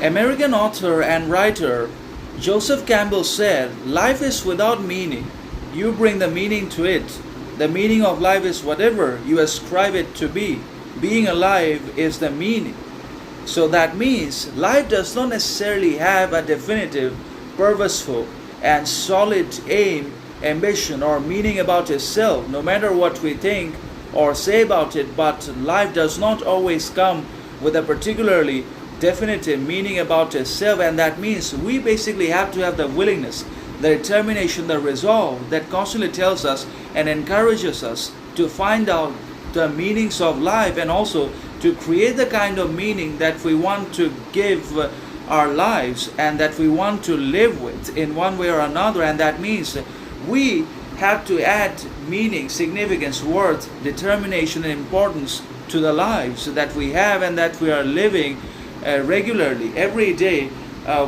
American author and writer Joseph Campbell said, "Life is without meaning. You bring the meaning to it. The meaning of life is whatever you ascribe it to be. Being alive is the meaning." So that means life does not necessarily have a definitive, purposeful, and solid aim, ambition, or meaning about itself, no matter what we think or say about it. But life does not always come with a particularly definitive meaning about itself, and that means we basically have to have the willingness, the determination, the resolve that constantly tells us and encourages us to find out the meanings of life, and also to create the kind of meaning that we want to give our lives and that we want to live with in one way or another. And that means we have to add meaning, significance, worth, determination, and importance to the lives that we have and that we are living regularly every day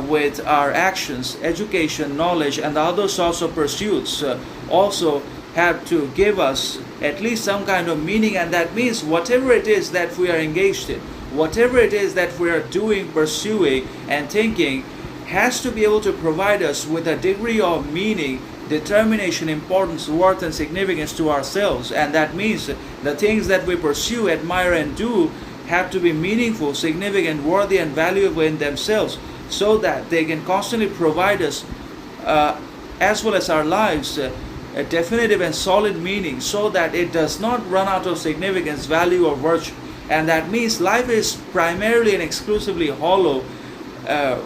with our actions, education, knowledge, and the other sorts of pursuits also have to give us at least some kind of meaning. And that means whatever it is that we are engaged in, whatever it is that we are doing, pursuing, and thinking, has to be able to provide us with a degree of meaning, determination, importance, worth, and significance to ourselves. And that means the things that we pursue, admire, and do have to be meaningful, significant, worthy, and valuable in themselves, so that they can constantly provide us, as well as our lives, a definitive and solid meaning, so that it does not run out of significance, value, or virtue. And that means life is primarily and exclusively hollow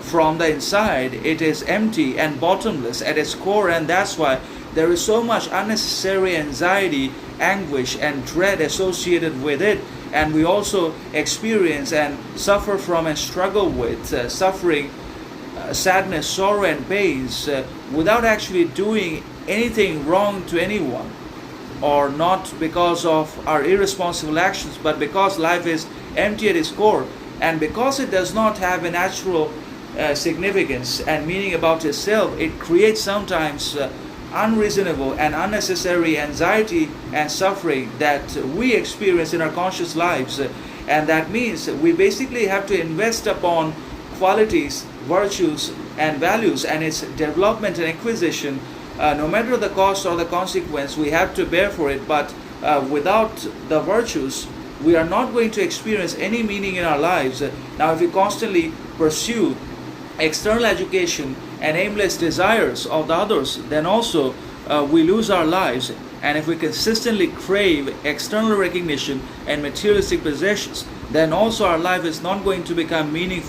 from the inside. It is empty and bottomless at its core, and that's why there is so much unnecessary anxiety, anguish, and dread associated with it. And we also experience and suffer from and struggle with suffering, sadness, sorrow, and pains without actually doing anything wrong to anyone, or not because of our irresponsible actions, but because life is empty at its core, and because it does not have a natural significance and meaning about itself. It creates sometimes unreasonable and unnecessary anxiety and suffering that we experience in our conscious lives. And that means we basically have to invest upon qualities, virtues, and values, and its development and acquisition, no matter the cost or the consequence we have to bear for it. But without the virtues, we are not going to experience any meaning in our lives. Now, if we constantly pursue external education and aimless desires of the others, then also we lose our lives. And if we consistently crave external recognition and materialistic possessions, then also our life is not going to become meaningful.